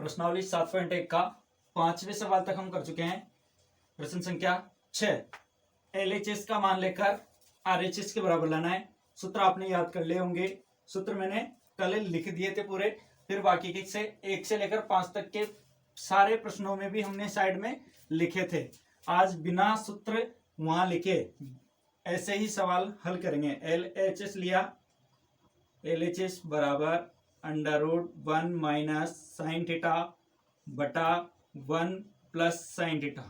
प्रश्नावली 7.1 का 5वें सवाल तक हम कर चुके हैं। प्रश्न संख्या 6, LHS का मान लेकर RHS के बराबर लाना है। सूत्र आपने याद कर लिए होंगे। सूत्र मैंने कल लिख दिए थे पूरे, फिर बाकी के से 1 से लेकर 5 तक के सारे प्रश्नों में भी हमने साइड में लिखे थे। आज बिना सूत्र वहां लिखे ऐसे ही सवाल हल करेंगे। LHS लिया, LHS बराबर √1 माइनस साइन थीटा बटा 1 प्लस साइन थीटा।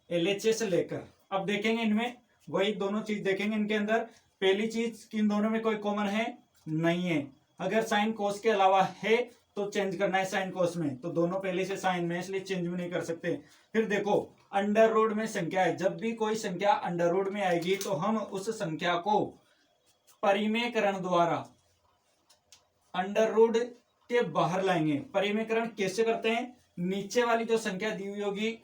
LHS लेकर अब देखेंगे इनमें वही दोनों चीज देखेंगे। इनके अंदर पहली चीज इन दोनों में कोई कॉमन है नहीं है। अगर साइन कोस के अलावा है तो चेंज करना है साइन कोस में, तो दोनों पहले से साइन में, इसलिए चेंज भी नहीं कर सकते। फिर देखो अंडर रूट में संख्या है, जब भी कोई संख्या अंडर रूट में आएगी तो हम उस संख्या को परिमेयकरण द्वारा अंडर रूट के बाहर लाएंगे। परिमेयकरण कैसे करते हैं? नीचे वाली जो संख्या दी हुई होगी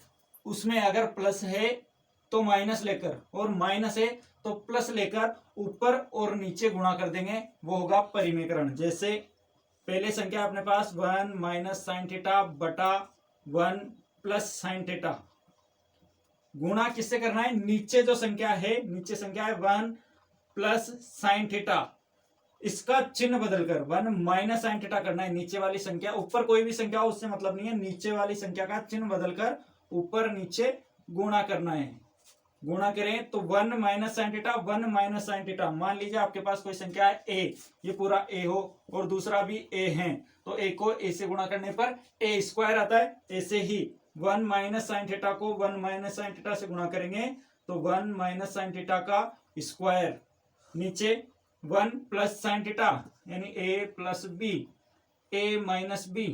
उसमें अगर प्लस है तो माइनस लेकर, और माइनस है तो प्लस लेकर ऊपर और नीचे गुणा कर देंगे, वो होगा परिमेयकरण। जैसे पहले संख्या अपने पास 1 माइनस साइन थीटा बटा 1 प्लस साइन थीटा। गुणा किससे करना है? नीचे जो संख्या है, नीचे संख्या है 1 प्लस साइन थीटा, इसका चिन्ह बदलकर 1 माइनस साइन थीटा करना है। नीचे वाली संख्या, ऊपर कोई भी संख्या उससे मतलब नहीं है, नीचे वाली संख्या का चिन्ह बदलकर ऊपर नीचे गुणा करना है। गुणा करें तो 1 minus sine theta 1 minus sine theta. मान लीजिए आपके पास कोई संख्या है a, ये पूरा a हो और दूसरा भी a है, तो a को a से गुणा करने पर a स्क्वायर आता है। ऐसे ही 1 माइनस साइन थीटा को 1 माइनस साइन थीटा से गुणा करेंगे तो 1 माइनस साइन थीटा का स्क्वायर, नीचे 1 प्लस साइन थीटा यानी a plus b, a minus b.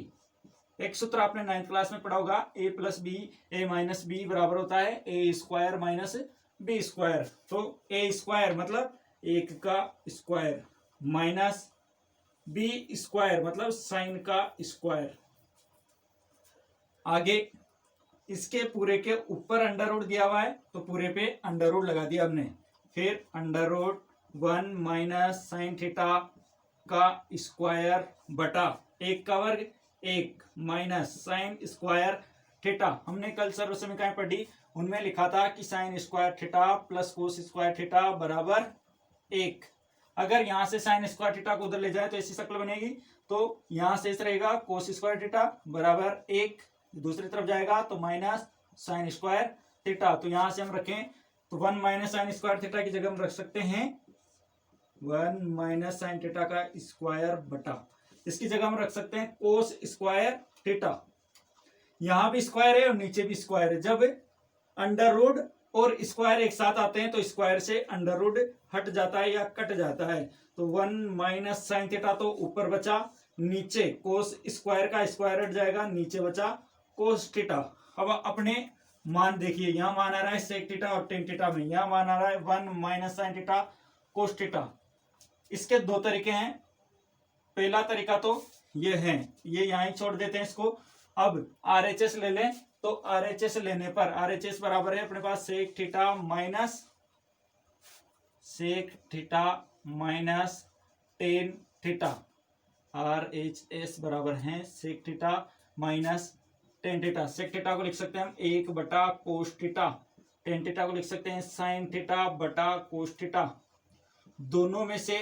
एक सूत्र आपने 9th क्लास में पढ़ा होगा, a plus b a minus b बराबर होता है a square minus b square. तो a स्क्वायर मतलब 1 का स्क्वायर माइनस बी स्क्वायर मतलब साइन का स्क्वायर। आगे इसके पूरे के ऊपर अंडर रूट दिया हुआ है तो पूरे पे अंडर रूट लगा दिया हमने। फिर under root 1 minus sine theta का स्क्वायर बटा 1 का वर्ग 1 माइनस साइन स्क्वायर थीटा। हमने कल सर्व समीकरण पढ़ी, उनमें लिखा था कि sign square theta plus cos square theta बराबर 1। अगर यहां से साइन स्क्वायर थीटा को उधर ले जाए तो ऐसी शक्ल बनेगी, तो यहां से इस रहेगा कोस स्क्वायर थीटा बराबर 1, दूसरी तरफ जाएगा तो माइनस साइन स्क्वायर थीटा। तो यहां से हम रखें तो 1 माइनस साइन स्क्वायर थीटा की जगह हम रख सकते हैं 1 माइनस साइन थीटा का स्क्वायर बटा, इसकी जगह हम रख सकते हैं कोस स्क्वायर थीटा। यहां भी स्क्वायर है और नीचे भी स्क्वायर है। जब अंडर रूट और स्क्वायर एक साथ आते हैं तो स्क्वायर से अंडर रूट हट जाता है या कट जाता है। तो 1 माइनस साइन थीटा तो ऊपर बचा, नीचे कोस स्क्वायर का स्क्वायर हट जाएगा, नीचे बचा कोस थीटा। अब अपने मान देखिए, यहां मान आ रहा है सेक थीटा और टेन थीटा में, यहां मान आ रहा है 1 minus sine theta cos theta. इसके दो तरीके हैं। पहला तरीका तो ये है, ये यहां ही छोड़ देते हैं इसको। अब RHS ले लें तो RHS लेने पर RHS बराबर है अपने पास sec theta minus tan theta. RHS बराबर है sec theta minus tan theta. Sec theta को लिख सकते हैं हम 1 बटा कोस थीटा, टेन थीटा को लिख सकते हैं साइन थीटा बटा कोस थीटा। दोनों में से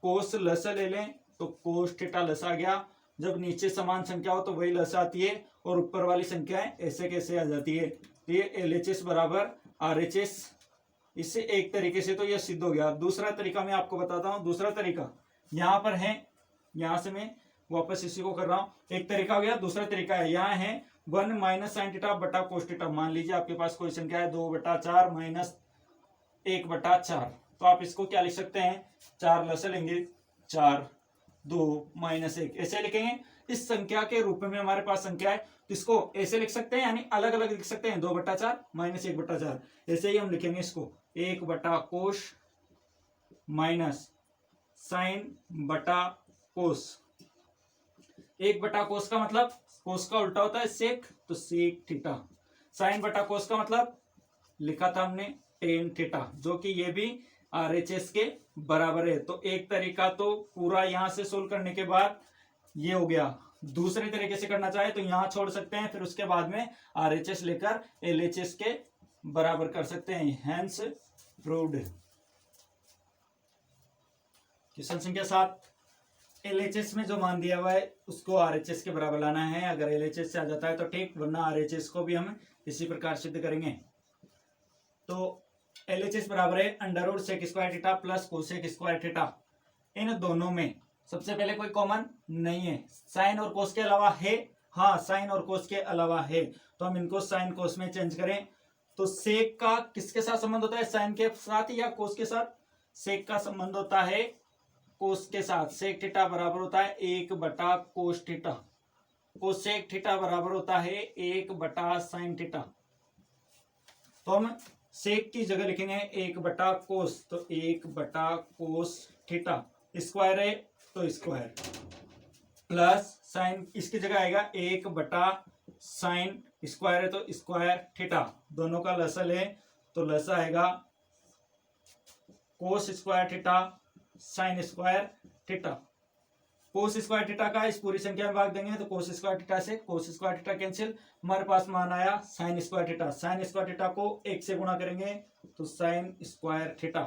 कोस लसा ले लें तो कोस थीटा लसा आ गया। जब नीचे समान संख्या हो तो वही लसा आती है और ऊपर वाली संख्याएं ऐसे कैसे आ जाती है। तो ये LHS बराबर RHS, इससे एक तरीके से तो ये सिद्ध हो गया। दूसरा तरीका मैं आपको बताता हूं। दूसरा तरीका यहाँ पर है, यहां से मैं वापस इसी को कर रहा हूं। एक तरीका हो गया, दूसरा तरीका है यहाँ है 1 माइनस साइन थीटा बटा कोस थीटा। मान लीजिए आपके पास कोई संख्या है 2 बटा 4 माइनस 1 बटा 4, तो आप इसको क्या लिख सकते हैं, 4 लसा लेंगे 4 2 माइनस 1 ऐसे लिखेंगे। इस संख्या के रूप में हमारे पास संख्या है, इसको ऐसे लिख सकते हैं, यानी अलग अलग लिख सकते हैं 2 बटा 4 माइनस 1 बटा 4। ऐसे ही हम लिखेंगे इसको 1 बटा कोस माइनस साइन बटा कोस। 1 बटा कोस का मतलब कोस का उल्टा होता है सेक, तो सेक थीटा। साइन बटा कोस का मतलब लिखा था हमने टेन थीटा, जो कि ये भी RHS के बराबर है। तो एक तरीका तो पूरा यहां से सोल्व करने के बाद ये हो गया, दूसरे तरीके से करना चाहे तो यहां छोड़ सकते हैं, फिर उसके बाद में RHS लेकर LHS के बराबर कर सकते हैं। Hence proved. क्वेश्चन संख्या 7, LHS में जो मान दिया हुआ है उसको RHS के बराबर लाना है। अगर LHS से आ जाता है तो ठीक, वरना RHS को भी हम इसी प्रकार सिद्ध करेंगे। तो LHS बराबर है under root sec square theta plus cosec square theta. इन दोनों में सबसे पहले कोई कॉमन नहीं है, साइन और कोस के अलावा है। हाँ, साइन और कोस के अलावा है, तो हम इनको साइन कोस में चेंज करें। तो सेक का किसके साथ संबंध होता है, साइन के साथ या कोस के साथ? सेक का संबंध होता है कोस के साथ। सेक थीटा बराबर होता है 1 कोस थीटा। कोसेक थीटा बराबर होता है 1 साइन थीटा। तो हम सेक की जगह लिखेंगे 1 कोस, तो 1 कोस थीटा। स्क्वायर है तो स्क्वायर, प्लस साइन इसकी जगह आएगा 1 साइन, स्क्वायर है तो स्क्वायर थीटा। दोनों का लसल है तो लसा आएगा कोस square theta sine square theta. कोस स्क्वायर थीटा का इस पूरी संख्या में भाग देंगे तो कोस स्क्वायर थीटा से कोस स्क्वायर थीटा कैंसिल, हमारे पास मान आया sign square theta. Sine square theta को 1 से गुणा करेंगे तो sign square theta,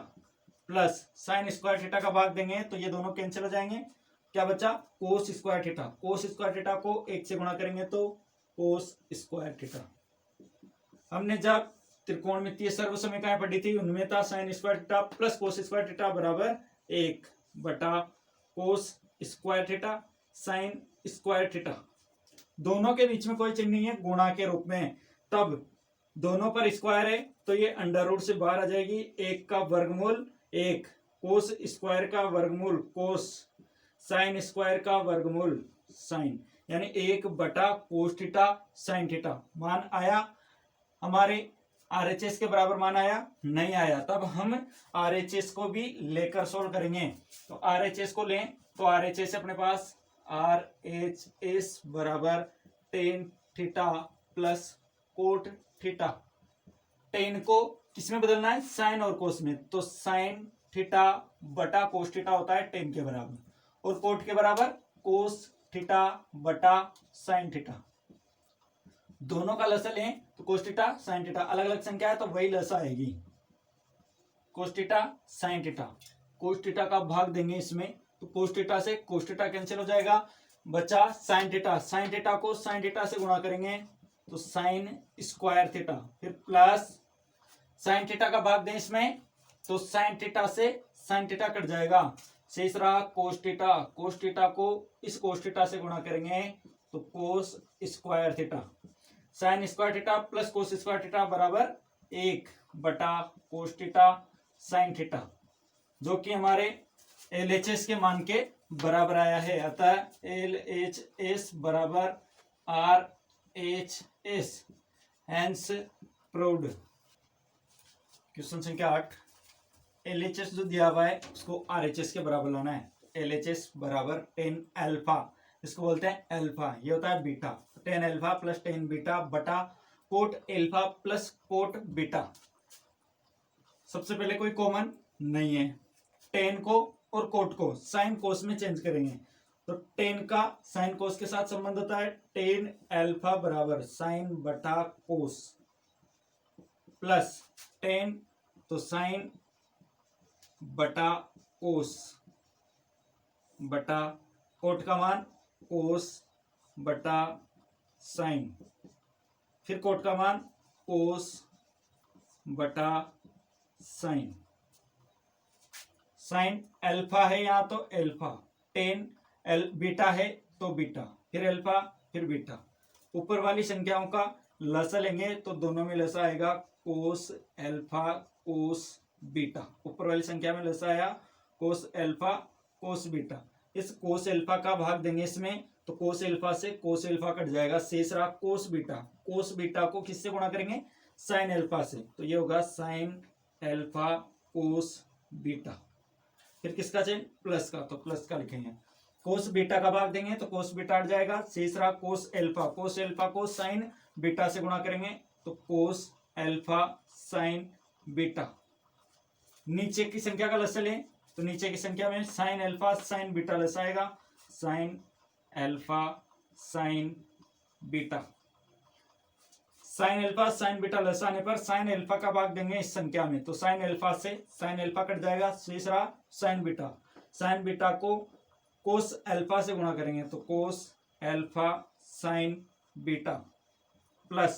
plus sine square theta का भाग देंगे तो ये दोनों कैंसिल हो जाएंगे। क्या बचा, कोस स्क्वायर थीटा। कोस स्क्वायर थीटा को 1 से गुणा करेंगे तो कोस स्क्वायर थीटा। हमने जब त्रिकोणमितीय सर्वसमीकरण पढ़ी थी उनमें था sign square theta plus cos square theta बराबर 1 कोस square theta sine square theta. दोनों के बीच में कोई चिन्ह नहीं है, गुणा के रूप में। तब दोनों पर स्क्वायर है तो ये अंडर रूट से बाहर आ जाएगी। 1 का वर्गमूल 1, कोस स्क्वायर का वर्गमूल कोस, साइन स्क्वायर का वर्गमूल साइन, यानी 1 कोस थीटा साइन थीटा। मान आया हमारे RHS के बराबर मान आया? नहीं आया। तब हम RHS को भी लेकर सोल्व करेंगे। तो RHS को लें तो RHS अपने पास RHS बराबर tan theta plus cot theta. Ten को किसमें बदलना है, साइन और कोस में, तो साइन थीटा बटा कोस थीटा होता है टेन के बराबर, और कोट के बराबर कोस थीटा बटा साइन थीटा। दोनों का लसा लें तो कोस थीटा साइन थीटा, अलग अलग संख्या है तो वही लसा आएगी। Cos theta sine theta, cos theta का भाग देंगे इसमें तो कोस थीटा से कोस थीटा कैंसिल हो जाएगा, बचा साइन थीटा। साइन थीटा को साइन थीटा से गुणा करेंगे तो साइन स्क्वायर थीटा, फिर प्लस साइन थीटा का भाग दें इसमें तो साइन थीटा से साइन थीटा कट जाएगा, शेष रहा कोस थीटा। कोस थीटा को इस कोस थीटा से गुणा करेंगे तो cos square theta. Sine square theta plus cos square theta बराबर 1 कोस थीटा साइन थीटा, जो कि हमारे LHS के मान के बराबर आया है। अतः LHS बराबर RHS, हैंस प्रूव्ड। क्वेश्चन संख्या 8, LHS जो दिया हुआ है उसको RHS के बराबर लाना है। LHS बराबर 10 अल्फा, इसको बोलते हैं अल्फा, ये होता है बीटा। 10 अल्फा प्लस 10 बीटा बटा coat alpha plus coat beta. सबसे पहले कोई कॉमन नहीं है, 10 को और कोट को साइन कोस में चेंज करेंगे तो 10 का साइन कोस के साथ संबंध होता है। 10 अल्फा बराबर साइन बटा कोस, प्लस 10 तो साइन बटा कोस बटा कोट का मान कोस बटा साइन, फिर कोट का मान कोस बटा साइन। साइन अल्फा है यहाँ तो अल्फा, 10 बीटा है तो बीटा, फिर अल्फा फिर बीटा। ऊपर वाली संख्याओं का लसा लेंगे तो दोनों में लसा आएगा कोस अल्फा कोस बीटा। ऊपर वाली संख्या में लसा आया कोस अल्फा कोस बीटा। इस कोस अल्फा का भाग देंगे इसमें तो कोस अल्फा से कोस अल्फा कट जाएगा, शेष रहा कोस बीटा। कोस बीटा को किससे गुणा करेंगे, साइन अल्फा से, तो ये होगा साइन अल्फा कोस बीटा। फिर किसका चेंज, प्लस का, तो प्लस का लिखेंगे। कोस बीटा का भाग देंगे तो कोस बीटा हट जाएगा, शेष रहा कोस अल्फा। कोस अल्फा को साइन बीटा से गुणा करेंगे तो कोस अल्फा साइन बीटा। नीचे की संख्या का लसा लें तो नीचे की संख्या में साइन अल्फा साइन बीटा लसा आएगा, sine alpha sine beta. Sine alpha sine beta लसाने पर साइन अल्फा का भाग देंगे इस संख्या में, तो साइन अल्फा से साइन अल्फा कट जाएगा, शेष रहा साइन बीटा। साइन बीटा को कोस अल्फा से गुणा करेंगे तो cos alpha sine beta plus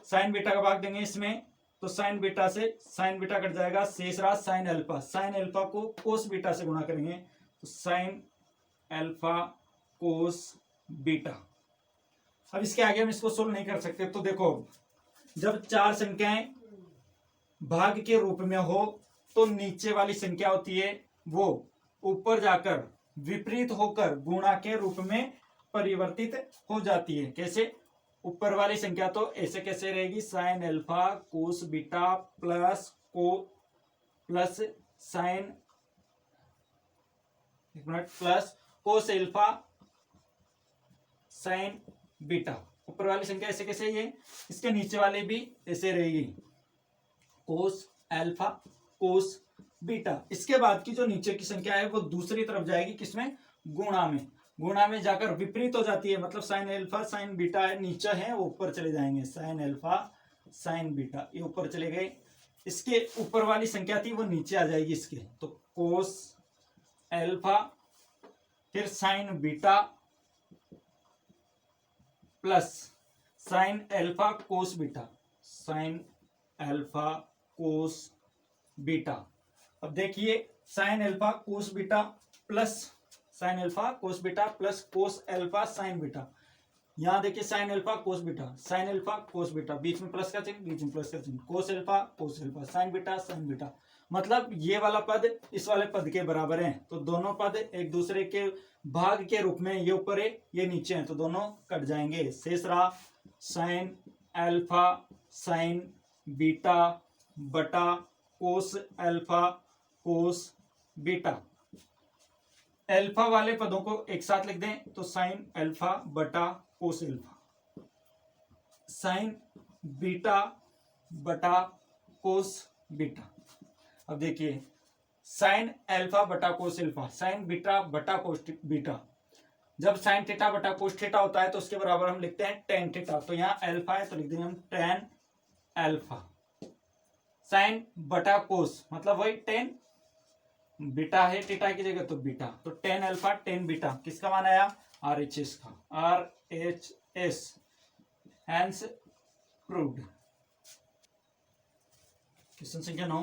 sign beta का भाग देंगे इसमें, तो साइन बीटा से साइन बीटा कट जाएगा, शेष रहा साइन अल्फा। साइन अल्फा को कोस बीटा से गुणा करेंगे तो साइन अल्फा कोस बीटा। अब इसके आगे हम इसको सोल्व नहीं कर सकते, तो देखो जब चार संख्याएं भाग के रूप में हो तो नीचे वाली संख्या होती है वो ऊपर जाकर विपरीत होकर गुणा के रूप में परिवर्तित हो जाती है। कैसे? ऊपर वाली संख्या तो ऐसे कैसे रहेगी, sign alpha cos beta plus sign plus cos alpha sine beta. ऊपर वाली संख्या ऐसे कैसे ये, इसके नीचे वाले भी ऐसे रहेगी, कोस अल्फा कोस बीटा। इसके बाद की जो नीचे की संख्या है वो दूसरी तरफ जाएगी, किसमें, गुणा में। गुणा में जाकर विपरीत हो जाती है, मतलब साइन अल्फा साइन बीटा है नीचे है, वो ऊपर चले जाएंगे, साइन अल्फा साइन बीटा ये ऊपर चले गए। इसके ऊपर वाली संख्या थी वो नीचे आ जाएगी इसके, तो कोस अल्फा फिर sine beta plus sine alpha cos beta, sine alpha cos beta. अब देखिए sine alpha cos beta plus sine alpha cos beta plus cos alpha sine beta. यहां देखिए sine alpha cos beta, sine alpha cos beta, बीच में plus का चिन्ह, बीच में plus का चिन्ह, कोस अल्फा साइन बीटा, मतलब ये वाला पद इस वाले पद के बराबर है, तो दोनों पद एक दूसरे के भाग के रूप में, ये ऊपर है ये नीचे है, तो दोनों कट जाएंगे। शेष रहा साइन अल्फा साइन बीटा बटा cos alpha cos beta. Alpha वाले पदों को एक साथ लिख दें तो साइन अल्फा बटा कोस अल्फा, साइन बीटा बटा कोस बीटा। अब देखिए साइन अल्फा बटा कोस अल्फा, साइन बीटा बटा कोस बीटा। जब साइन थीटा बटा कोस थीटा होता है तो उसके बराबर हम लिखते हैं टेन थीटा, तो यहाँ अल्फा है तो लिख देंगे हम टेन अल्फा। साइन बटा कोस मतलब वही टेन, बीटा है थीटा की जगह तो बीटा, तो टेन अल्फा टेन बीटा। किसका मान आया, RHS का, RHS हैंस प्रूव्ड। क्वेश्चन संख्या 9,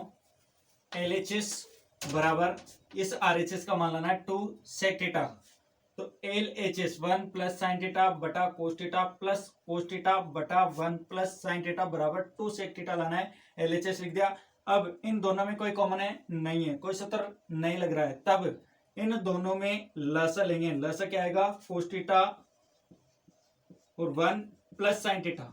LHS बराबर इस RHS का मान लाना है 2 sec थीटा, तो LHS 1 प्लस साइन थीटा बटा cos theta plus cos theta बटा 1 प्लस साइन थीटा बराबर 2 sec थीटा लाना है। LHS लिख दिया। अब इन दोनों में कोई कॉमन है नहीं है, कोई सूत्र नहीं लग रहा है, तब इन दोनों में लसा लेंगे। लसा क्या आएगा, कोस थीटा और 1 प्लस साइन थीटा,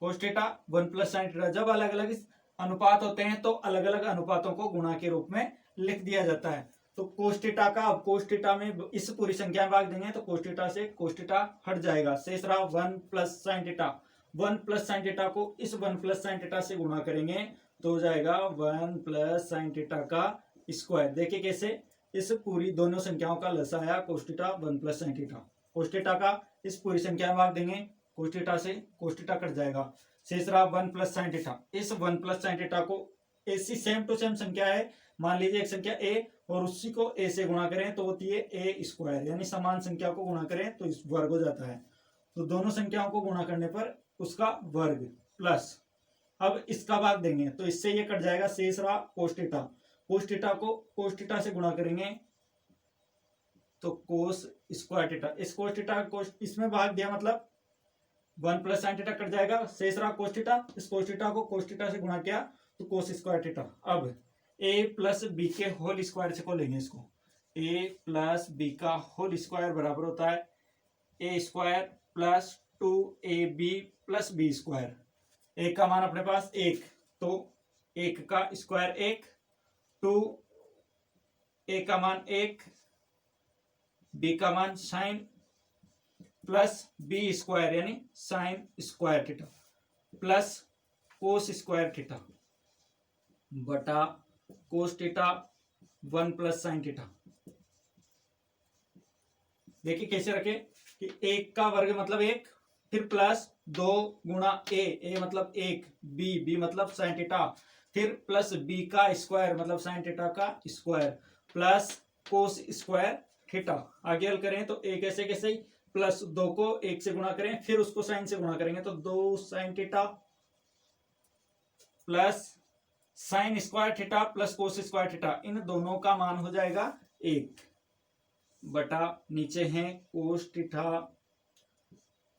कोस थीटा 1 प्लस साइन थीटा। जब अलग अलग अनुपात होते हैं तो अलग अलग अनुपातों को गुणा के रूप में लिख दिया जाता है। तो कोस थीटा का, अब कोस थीटा में इस पूरी संख्या में भाग देंगे तो कोस थीटा से कोस थीटा हट जाएगा, शेष रहा 1 plus sine theta. 1 plus sine theta को इस 1 प्लस साइन थीटा से गुणा करेंगे तो हो जाएगा 1 प्लस साइन थीटा का स्क्वायर। देखिए कैसे, इस पूरी दोनों संख्याओं का लसा आया कोस theta 1 plus sine theta. Cos theta का इस पूरी संख्या में भाग देंगे, कोस थीटा से कोस थीटा कट जाएगा, शेष रहा 1 प्लस साइन थीटा। इस 1 प्लस साइन थीटा को ऐसी सेम टू सेम संख्या है, मान लीजिए एक संख्या a और उसी को a से गुणा करें तो होती है a स्क्वायर, यानी समान संख्या को गुणा करें तो इस वर्ग हो जाता है। तो दोनों संख्याओं को गुणा करने पर उसका वर्ग प्लस, अब इसका भाग देंगे तो इससे ये कट जाएगा, शेष रहा कोस थीटा। कोस थीटा को कोस थीटा से गुणा करेंगे तो कोस स्क्वायर थीटा। इस कोस थीटा को इसमें भाग दिया मतलब 1 प्लस साइन थीटा कट जाएगा, शेष रहा कोस थीटा। इस कोस थीटा को कोस थीटा से गुणा किया तो कोस स्क्वायर थीटा। अब a प्लस बी के होल स्क्वायर से को लेंगे इसको, a प्लस बी का होल स्क्वायर बराबर होता है a square plus 2ab plus B square. a का मान अपने पास 1, तो 1 का स्क्वायर 1, 2a का मान 1, b का मान साइन प्लस बी स्क्वायर यानी sine square theta plus cos square theta बटा cos theta 1 plus sine theta. देखिए कैसे रखे कि 1 का वर्ग मतलब 1, फिर प्लस 2 गुणा ए मतलब 1, बी मतलब साइन थीटा, फिर प्लस बी का स्क्वायर मतलब साइन थीटा का square, plus cos square theta. आगे हल करें तो ए कैसे कैसे प्लस 2 को 1 से गुणा करें, फिर उसको साइन से गुणा करेंगे तो 2 sine theta plus sine square theta plus cos square theta, इन दोनों का मान हो जाएगा 1 बटा नीचे है cos theta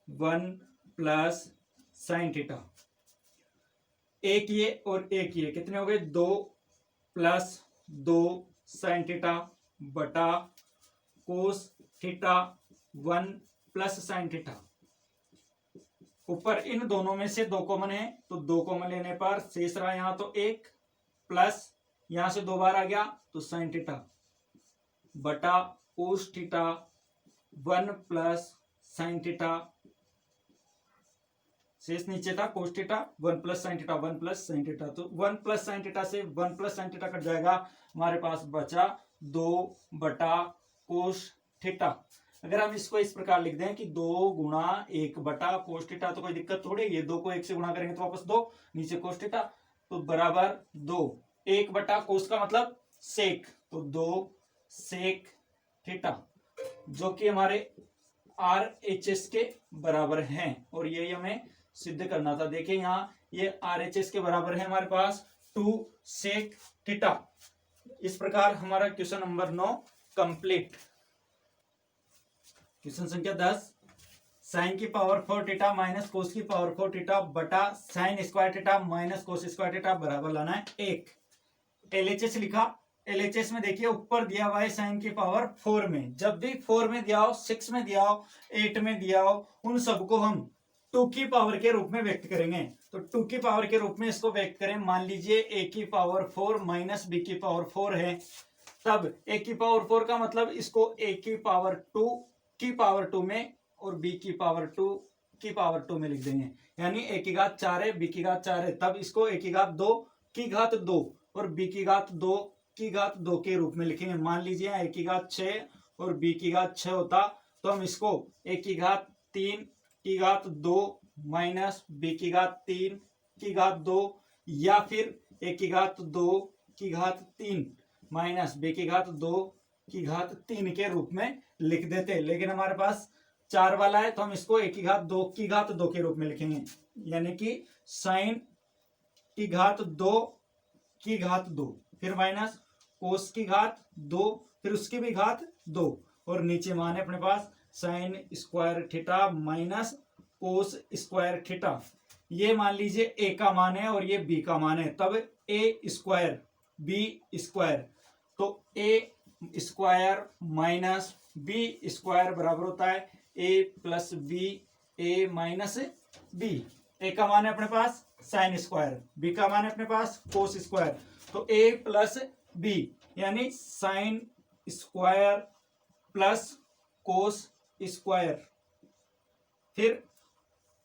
1 plus sine theta. एक ये और एक ये कितने हो गए 2 प्लस 2 साइन थीटा बटा cos theta 1 plus sine theta. ऊपर इन दोनों में से 2 कॉमन है तो 2 कॉमन लेने पर शेष रहा यहां तो 1 प्लस यहां से 2 बार आ गया तो साइन थीटा बटा cos theta 1 plus sine theta, शेष नीचे था कोस theta 1 plus sine theta 1 plus sine theta, तो 1 प्लस साइन थीटा से 1 प्लस साइन थीटा कट जाएगा, हमारे पास बचा 2 बटा कोस थीटा। अगर हम इसको इस प्रकार लिख दें कि 2 गुणा 1 बटा कोस थीटा तो कोई दिक्कत थोड़ी, ये 2 को 1 से गुणा करेंगे तो वापस 2 नीचे कोस थीटा तो बराबर 2, 1 बटा कोस का मतलब सेक तो 2 सेक थीटा जो कि हमारे RHS के बराबर हैं और यही हमें सिद्ध करना था। देखिए यहाँ ये RHS के बराबर है हमारे पास 2 सेक थीटा। इस प्रकार हमारा क्वेश्चन नंबर 9 कंप्लीट। क्वेश्चन संख्या 10, साइन की पावर 4 थीटा माइनस कोस की पावर 4 थीटा बटा sign square theta minus cos square theta बराबर लाना है 1। LHS लिखा, LHS में देखिए ऊपर दिया हुआ है साइन की पावर 4 में, जब भी 4 में दिया हो, 6 में दिया हो, 8 में दिया हो, उन सबको हम 2 की पावर के रूप में व्यक्त करेंगे। तो 2 की पावर के रूप में इसको व्यक्त करें, मान लीजिए a की पावर 4 माइनस b की पावर 4 है, तब a की पावर 4 का मतलब इसको a की पावर 2 की पावर 2 में और b की पावर 2 की पावर 2 में लिख देंगे, यानी a की घात 4 है b की घात 4 है, तब इसको a की घात 2 की घात 2 और b की घात 2 की घात 2 के रूप में लिखेंगे। मान लीजिए a की घात 6 और b की घात 6 होता तो हम इसको a की घात 3 की घात 2 माइनस b की घात 3 की घात 2 या फिर a की घात 2 की घात 3 माइनस b की घात 2 की घात 3 के रूप में लिख देते, लेकिन हमारे पास 4 वाला है तो हम इसको a की घात 2 की घात 2 के रूप में लिखेंगे, यानी कि साइन की घात 2 की घात 2 फिर माइनस कोस की घात 2 फिर उसकी भी घात 2 और नीचे मान है अपने पास sine square theta minus cos square theta. ये मान लीजिए a का मान है और ये b का मान है, तब a स्क्वायर b स्क्वायर, तो a square minus b square बराबर होता है a plus b a minus b। a का मान है अपने पास साइन स्क्वायर, b का मान है अपने पास कोस स्क्वायर, तो a प्लस b यानी sine square plus cos square, फिर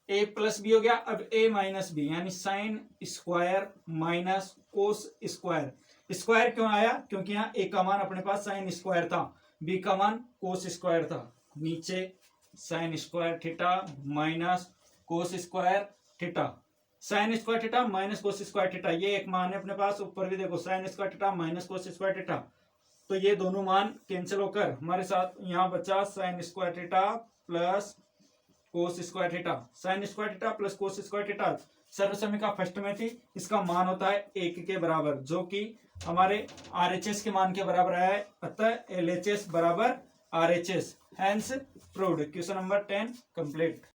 a प्लस बी हो गया, अब a माइनस बी यानी sine square minus cos square. Square क्यों आया, क्योंकि यहाँ a का मान अपने पास साइन स्क्वायर था, b का मान कोस स्क्वायर था, नीचे sign square theta minus cos square theta, sine square theta minus cos square theta, ये एक मान है अपने पास, ऊपर भी देखो sign square theta minus cos square theta, तो ये दोनों मान कैंसिल होकर हमारे साथ यहाँ बचा sine square theta plus cos square theta. Sine square theta plus cos square theta सर्वसमीका फर्स्ट में थी, इसका मान होता है 1 के बराबर, जो कि हमारे RHS के मान के बराबर है, अतः LHS बराबर RHS, hence proved. Question number 10 complete.